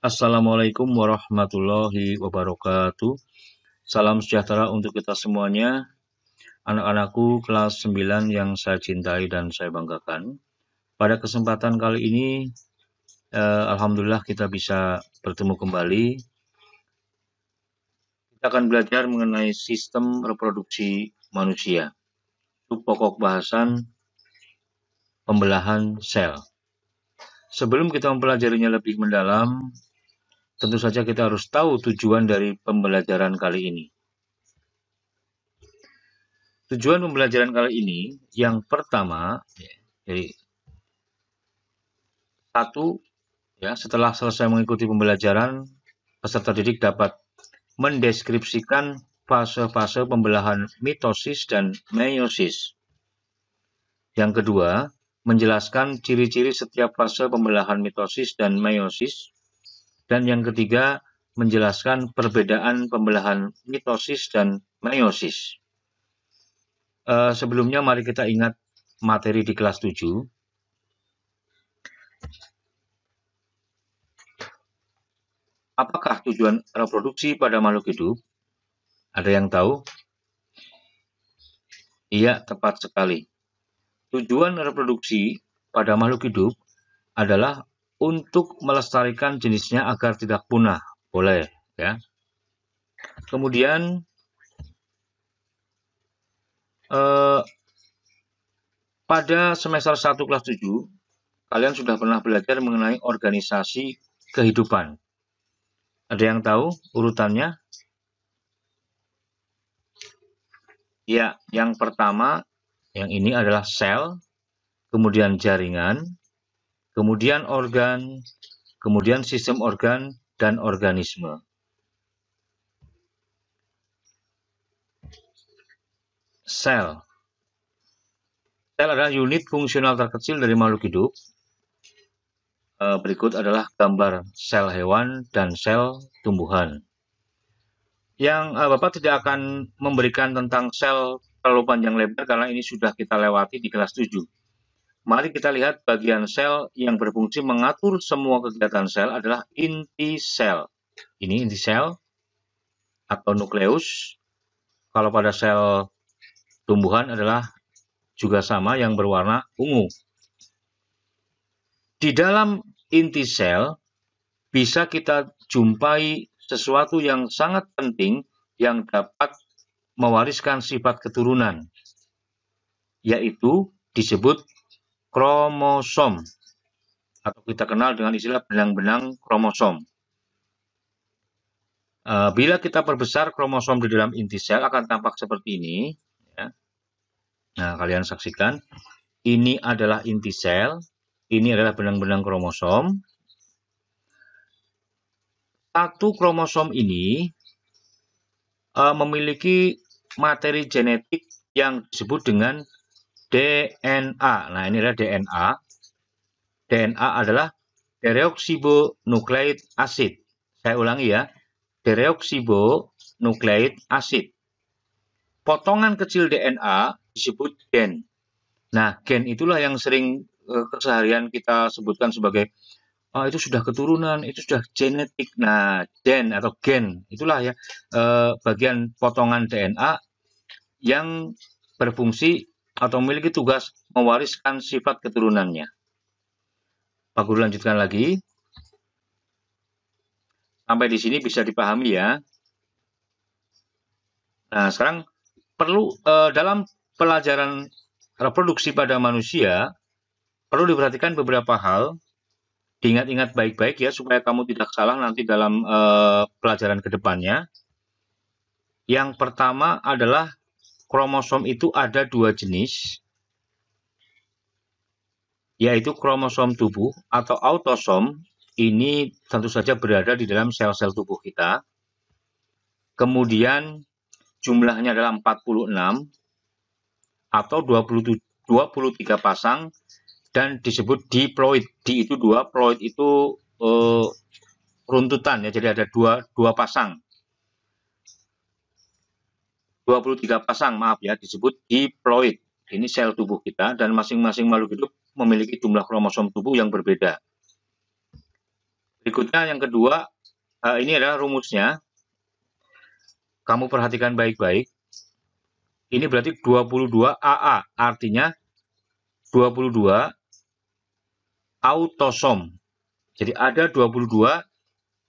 Assalamualaikum warahmatullahi wabarakatuh. Salam sejahtera untuk kita semuanya. Anak-anakku kelas 9 yang saya cintai dan saya banggakan. Pada kesempatan kali ini, Alhamdulillah kita bisa bertemu kembali. Kita akan belajar mengenai sistem reproduksi manusia. Itu pokok bahasan pembelahan sel. Sebelum kita mempelajarinya lebih mendalam, tentu saja kita harus tahu tujuan dari pembelajaran kali ini. Tujuan pembelajaran kali ini yang pertama, jadi satu, setelah selesai mengikuti pembelajaran, peserta didik dapat mendeskripsikan fase-fase pembelahan mitosis dan meiosis. Yang kedua, menjelaskan ciri-ciri setiap fase pembelahan mitosis dan meiosis. Dan yang ketiga, menjelaskan perbedaan pembelahan mitosis dan meiosis. Sebelumnya mari kita ingat materi di kelas 7. Apakah tujuan reproduksi pada makhluk hidup? Ada yang tahu? Iya, tepat sekali. Tujuan reproduksi pada makhluk hidup adalah untuk melestarikan jenisnya agar tidak punah. Boleh, ya. Kemudian pada semester 1 kelas 7, kalian sudah pernah belajar mengenai organisasi kehidupan. Ada yang tahu urutannya? Ya, yang pertama, yang ini adalah sel, kemudian jaringan, kemudian organ, kemudian sistem organ, dan organisme. Sel. Sel adalah unit fungsional terkecil dari makhluk hidup. Berikut adalah gambar sel hewan dan sel tumbuhan. Yang Bapak tidak akan memberikan tentang sel terlalu panjang lebar karena ini sudah kita lewati di kelas 7. Mari kita lihat bagian sel yang berfungsi mengatur semua kegiatan sel adalah inti sel. Ini inti sel atau nukleus. Kalau pada sel tumbuhan adalah juga sama yang berwarna ungu. Di dalam inti sel bisa kita jumpai sesuatu yang sangat penting yang dapat mewariskan sifat keturunan, yaitu disebut kromosom, atau kita kenal dengan istilah benang-benang kromosom. Bila kita perbesar kromosom di dalam inti sel akan tampak seperti ini. Nah, kalian saksikan, ini adalah inti sel, ini adalah benang-benang kromosom. Satu kromosom ini memiliki materi genetik yang disebut dengan DNA. Nah, ini adalah DNA. DNA adalah deoksibonukleik acid. Saya ulangi ya, deoksibonukleik acid. Potongan kecil DNA disebut gen. Nah, gen itulah yang sering keseharian kita sebutkan sebagai itu sudah keturunan, itu sudah genetik. Nah, gen atau gen itulah ya bagian potongan DNA yang berfungsi atau memiliki tugas mewariskan sifat keturunannya. Pak Guru lanjutkan lagi. Sampai di sini bisa dipahami ya. Nah, sekarang perlu dalam pelajaran reproduksi pada manusia perlu diperhatikan beberapa hal. Diingat-ingat baik-baik ya supaya kamu tidak salah nanti dalam pelajaran kedepannya. Yang pertama adalah kromosom itu ada dua jenis, yaitu kromosom tubuh atau autosom. Ini tentu saja berada di dalam sel-sel tubuh kita. Kemudian jumlahnya adalah 46 atau 23 pasang dan disebut diploid. Di itu dua, ploid itu runtutan ya, jadi ada dua pasang. 23 pasang, maaf ya, disebut diploid. Ini sel tubuh kita dan masing-masing makhluk hidup memiliki jumlah kromosom tubuh yang berbeda. Berikutnya yang kedua, ini adalah rumusnya. Kamu perhatikan baik-baik. Ini berarti 22 AA, artinya 22 autosom. Jadi ada 22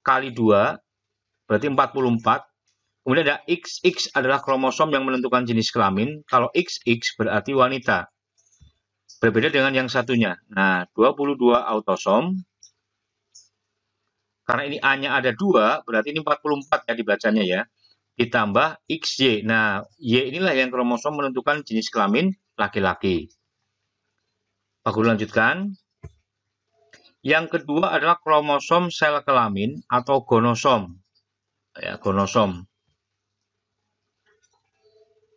kali 2, berarti 44. Kemudian ada XX adalah kromosom yang menentukan jenis kelamin. Kalau XX berarti wanita. Berbeda dengan yang satunya. Nah, 22 autosom. Karena ini A-nya ada 2, berarti ini 44 ya dibacanya ya. Ditambah XY. Nah, Y inilah yang kromosom menentukan jenis kelamin laki-laki. Pak Guru lanjutkan. Yang kedua adalah kromosom sel kelamin atau gonosom. Ya, gonosom.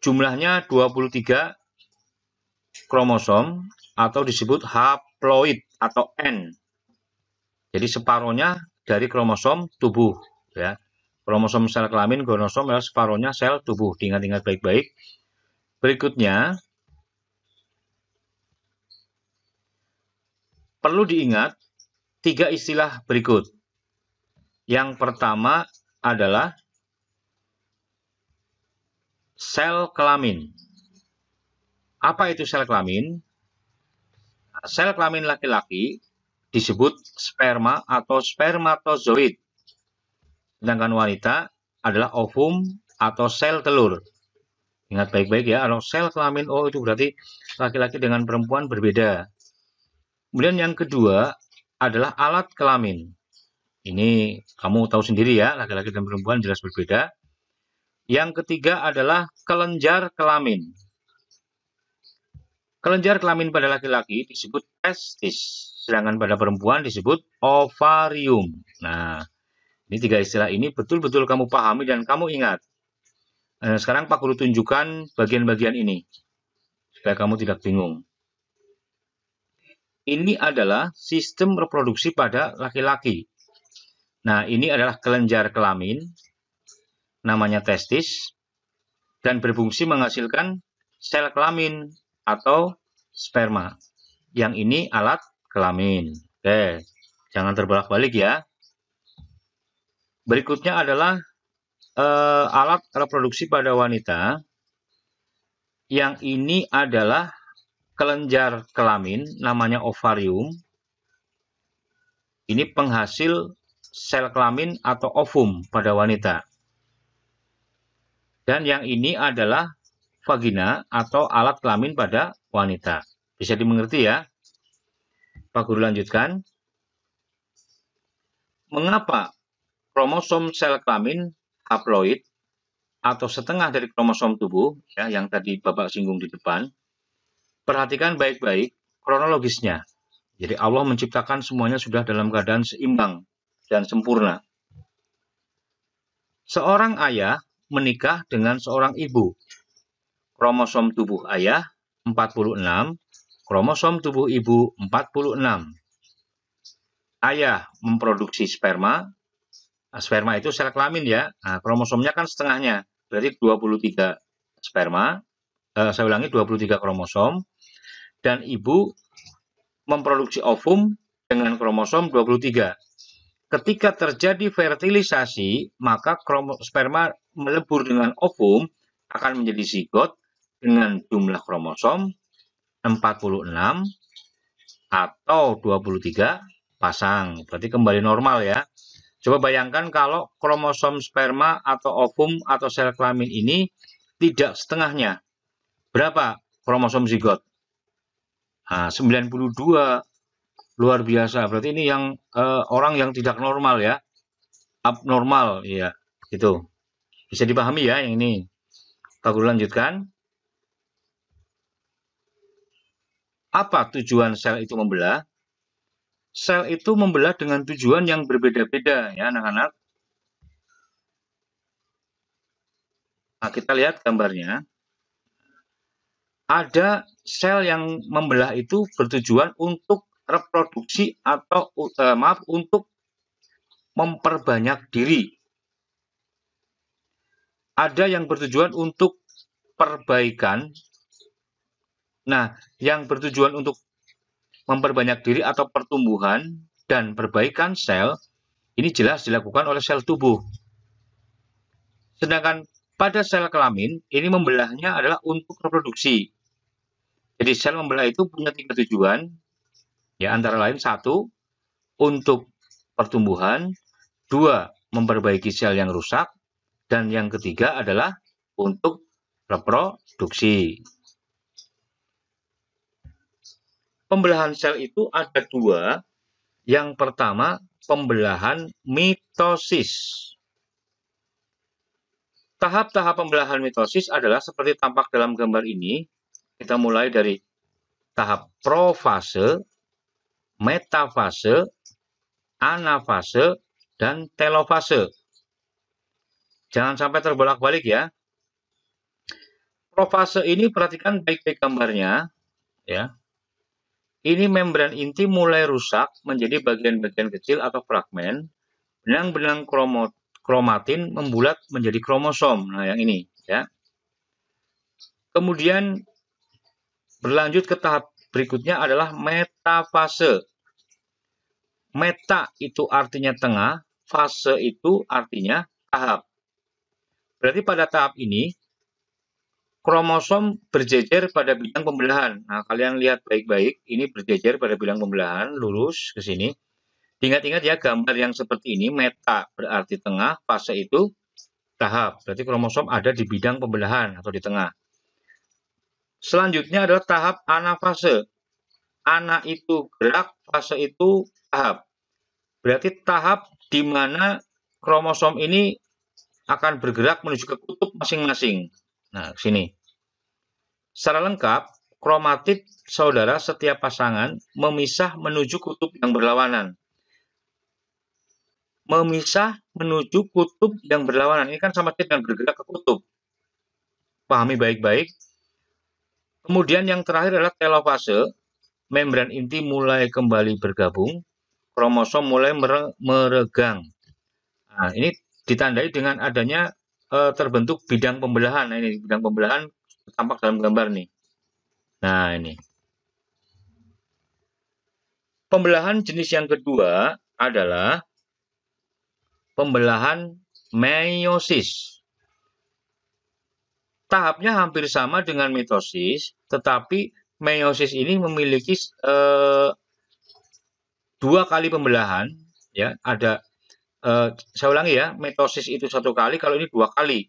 Jumlahnya 23 kromosom atau disebut haploid atau N. Jadi separohnya dari kromosom tubuh ya. Kromosom sel kelamin gonosom adalah separohnya sel tubuh. Diingat-ingat baik-baik. Berikutnya perlu diingat 3 istilah berikut. Yang pertama adalah sel kelamin. Apa itu sel kelamin? Sel kelamin laki-laki disebut sperma atau spermatozoid. Sedangkan wanita adalah ovum atau sel telur. Ingat baik-baik ya, kalau sel kelamin, oh itu berarti laki-laki dengan perempuan berbeda. Kemudian yang kedua adalah alat kelamin. Ini kamu tahu sendiri ya, laki-laki dan perempuan jelas berbeda. Yang ketiga adalah kelenjar kelamin. Kelenjar kelamin pada laki-laki disebut testis, sedangkan pada perempuan disebut ovarium. Nah, ini 3 istilah ini betul-betul kamu pahami dan kamu ingat. Sekarang Pak Guru tunjukkan bagian-bagian ini, supaya kamu tidak bingung. Ini adalah sistem reproduksi pada laki-laki. Nah, ini adalah kelenjar kelamin, namanya testis, dan berfungsi menghasilkan sel kelamin atau sperma. Yang ini alat kelamin. Oke, jangan terbolak-balik ya. Berikutnya adalah alat reproduksi pada wanita. Yang ini adalah kelenjar kelamin, namanya ovarium. Ini penghasil sel kelamin atau ovum pada wanita. Dan yang ini adalah vagina atau alat kelamin pada wanita. Bisa dimengerti ya? Pak Guru lanjutkan. Mengapa kromosom sel kelamin haploid atau setengah dari kromosom tubuh ya, yang tadi Bapak singgung di depan? Perhatikan baik-baik kronologisnya. Jadi Allah menciptakan semuanya sudah dalam keadaan seimbang dan sempurna. Seorang ayah menikah dengan seorang ibu. Kromosom tubuh ayah 46, kromosom tubuh ibu 46. Ayah memproduksi sperma. Nah, sperma itu sel kelamin ya. Nah, kromosomnya kan setengahnya, berarti 23 sperma. Saya ulangi 23 kromosom. Dan ibu memproduksi ovum dengan kromosom 23. Ketika terjadi fertilisasi, maka sperma melebur dengan ovum akan menjadi zigot dengan jumlah kromosom 46 atau 23 pasang. Berarti kembali normal ya. Coba bayangkan kalau kromosom sperma atau ovum atau sel kelamin ini tidak setengahnya. Berapa kromosom zigot? Nah, 92. Luar biasa. Berarti ini yang orang yang tidak normal ya. Abnormal ya. Gitu. Bisa dipahami ya yang ini. Pak Guru lanjutkan. Apa tujuan sel itu membelah? Sel itu membelah dengan tujuan yang berbeda-beda ya anak-anak. Nah, kita lihat gambarnya. Ada sel yang membelah itu bertujuan untuk reproduksi atau untuk memperbanyak diri. Ada yang bertujuan untuk perbaikan. Nah, yang bertujuan untuk memperbanyak diri atau pertumbuhan dan perbaikan sel Ini jelas dilakukan oleh sel tubuh. Sedangkan pada sel kelamin, ini membelahnya adalah untuk reproduksi. Jadi sel membelah itu punya 3 tujuan, ya antara lain 1, untuk pertumbuhan, 2, memperbaiki sel yang rusak, dan yang ketiga adalah untuk reproduksi. Pembelahan sel itu ada 2. Yang pertama, pembelahan mitosis. Tahap-tahap pembelahan mitosis adalah seperti tampak dalam gambar ini. Kita mulai dari tahap profase, metafase, anafase, dan telofase. Jangan sampai terbolak-balik ya. Profase ini perhatikan baik-baik gambarnya, ya. Ini membran inti mulai rusak menjadi bagian-bagian kecil atau fragmen. Benang-benang kromatin membulat menjadi kromosom. Nah, yang ini, ya. Kemudian berlanjut ke tahap berikutnya adalah metafase. Meta itu artinya tengah, fase itu artinya tahap. Berarti pada tahap ini, kromosom berjejer pada bidang pembelahan. Nah, kalian lihat baik-baik, ini berjejer pada bidang pembelahan, lurus ke sini. Ingat-ingat ya, gambar yang seperti ini, meta berarti tengah, fase itu tahap. Berarti kromosom ada di bidang pembelahan atau di tengah. Selanjutnya adalah tahap anafase. Ana itu gerak, fase itu tahap. Berarti tahap di mana kromosom ini akan bergerak menuju ke kutub masing-masing. Nah, sini. Secara lengkap, kromatid saudara setiap pasangan memisah menuju kutub yang berlawanan. Memisah menuju kutub yang berlawanan. Ini kan sama dengan bergerak ke kutub. Pahami baik-baik. Kemudian yang terakhir adalah telofase. Membran inti mulai kembali bergabung. Kromosom mulai meregang. Nah, ini ditandai dengan adanya terbentuk bidang pembelahan. Nah, ini bidang pembelahan tampak dalam gambar nih. Nah, ini. Pembelahan jenis yang kedua adalah pembelahan meiosis. Tahapnya hampir sama dengan mitosis, tetapi meiosis ini memiliki 2 kali pembelahan. Ya, ada saya ulangi ya, mitosis itu 1 kali, kalau ini 2 kali.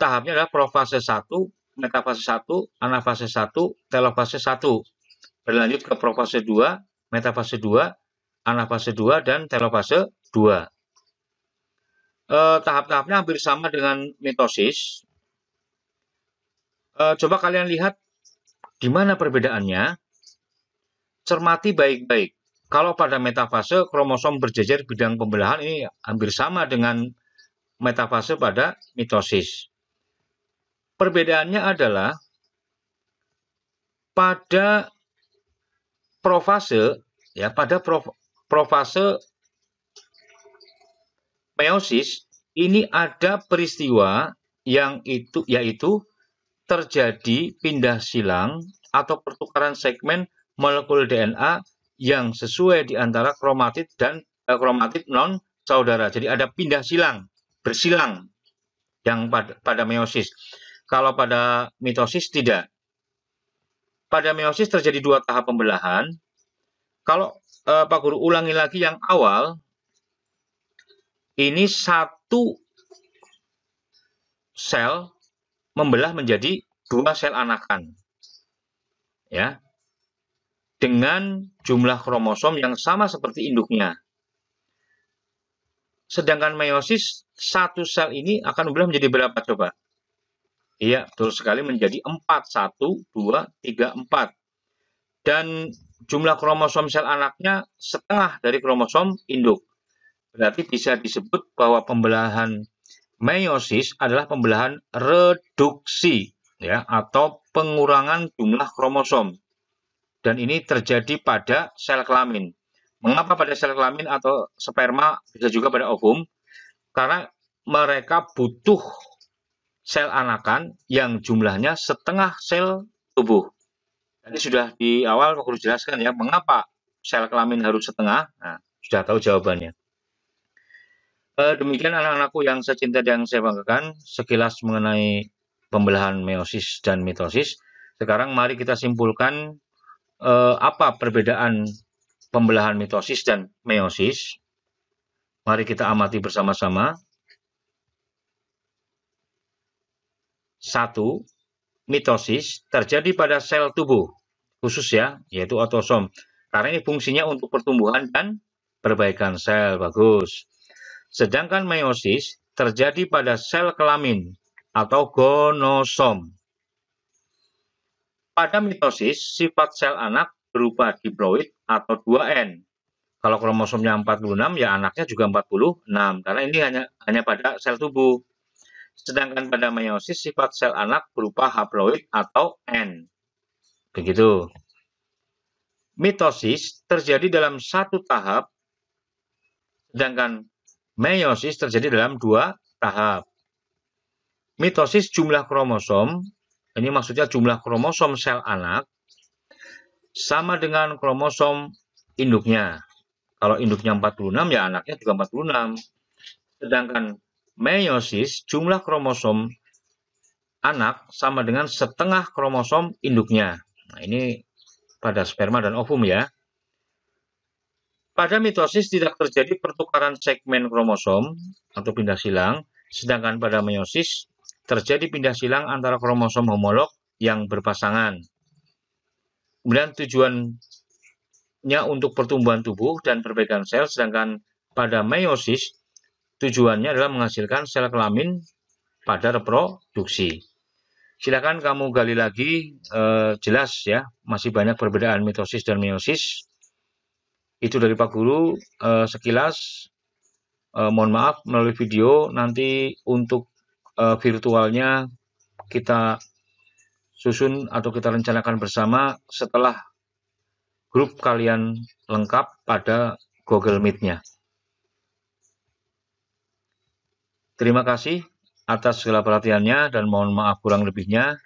Tahapnya adalah profase 1, metafase 1, anafase 1, telofase 1. Berlanjut ke profase 2, metafase 2, anafase 2, dan telofase 2. Tahap-tahapnya hampir sama dengan mitosis. Coba kalian lihat di mana perbedaannya. Cermati baik-baik. Kalau pada metafase, kromosom berjejer bidang pembelahan ini hampir sama dengan metafase pada mitosis. Perbedaannya adalah pada profase, ya, pada profase meiosis ini ada peristiwa yang yaitu terjadi pindah silang atau pertukaran segmen molekul DNA yang sesuai di antara kromatid dan kromatid non saudara. Jadi ada pindah silang, bersilang yang pada meiosis. Kalau pada mitosis tidak. Pada meiosis terjadi 2 tahap pembelahan. Kalau Pak Guru ulangi lagi yang awal, ini 1 sel membelah menjadi 2 sel anakan. Ya. Dengan jumlah kromosom yang sama seperti induknya. Sedangkan meiosis, 1 sel ini akan membelah menjadi berapa coba? Iya, betul sekali, menjadi 4. 1, 2, 3, 4. Dan jumlah kromosom sel anaknya setengah dari kromosom induk. Berarti bisa disebut bahwa pembelahan meiosis adalah pembelahan reduksi, ya, atau pengurangan jumlah kromosom. Dan ini terjadi pada sel kelamin. Mengapa pada sel kelamin atau sperma, bisa juga pada ovum? Karena mereka butuh sel anakan yang jumlahnya setengah sel tubuh. Tadi sudah di awal Pak Guru jelaskan ya, mengapa sel kelamin harus setengah. Nah, sudah tahu jawabannya. Demikian anak-anakku yang saya cinta dan saya banggakan, sekilas mengenai pembelahan meiosis dan mitosis. Sekarang mari kita simpulkan apa perbedaan pembelahan mitosis dan meiosis. Mari kita amati bersama-sama. 1. Mitosis terjadi pada sel tubuh, khusus ya, yaitu autosom. Karena ini fungsinya untuk pertumbuhan dan perbaikan sel, bagus. Sedangkan meiosis terjadi pada sel kelamin atau gonosom. Pada mitosis, sifat sel anak berupa diploid atau 2N. Kalau kromosomnya 46, ya anaknya juga 46, karena ini hanya pada sel tubuh. Sedangkan pada meiosis, sifat sel anak berupa haploid atau N. Begitu. Mitosis terjadi dalam satu tahap, sedangkan meiosis terjadi dalam 2 tahap. Mitosis jumlah kromosom, ini maksudnya jumlah kromosom sel anak, sama dengan kromosom induknya. Kalau induknya 46, ya anaknya juga 46. Sedangkan meiosis, jumlah kromosom anak sama dengan setengah kromosom induknya. Nah, ini pada sperma dan ovum ya. Pada mitosis tidak terjadi pertukaran segmen kromosom atau pindah silang, sedangkan pada meiosis terjadi pindah silang antara kromosom homolog yang berpasangan. Kemudian tujuannya untuk pertumbuhan tubuh dan perbaikan sel, sedangkan pada meiosis tujuannya adalah menghasilkan sel kelamin pada reproduksi. Silakan kamu gali lagi, jelas ya, masih banyak perbedaan mitosis dan meiosis. Itu dari Pak Guru, sekilas. Mohon maaf melalui video, nanti untuk virtualnya kita susun atau kita rencanakan bersama setelah grup kalian lengkap pada Google Meet-nya. Terima kasih atas segala perhatiannya dan mohon maaf kurang lebihnya.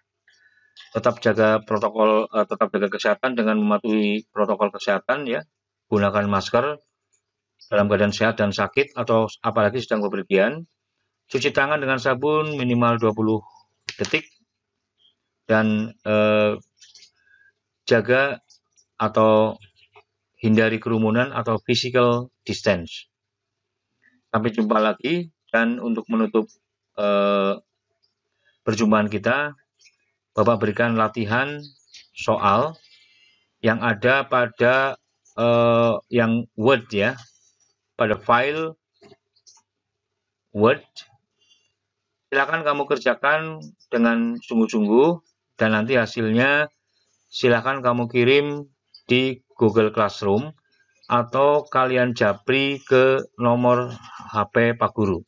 Tetap jaga protokol, tetap jaga kesehatan dengan mematuhi protokol kesehatan ya. Gunakan masker dalam keadaan sehat dan sakit atau apalagi sedang bepergian. Cuci tangan dengan sabun minimal 20 detik dan jaga atau hindari kerumunan atau physical distance. Sampai jumpa lagi, dan untuk menutup perjumpaan kita, Bapak berikan latihan soal yang ada pada yang Word ya, pada file Word. Silakan kamu kerjakan dengan sungguh-sungguh dan nanti hasilnya silakan kamu kirim di Google Classroom atau kalian japri ke nomor HP Pak Guru.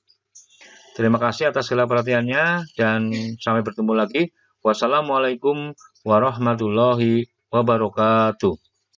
Terima kasih atas segala perhatiannya dan sampai bertemu lagi. Wassalamualaikum warahmatullahi wabarakatuh.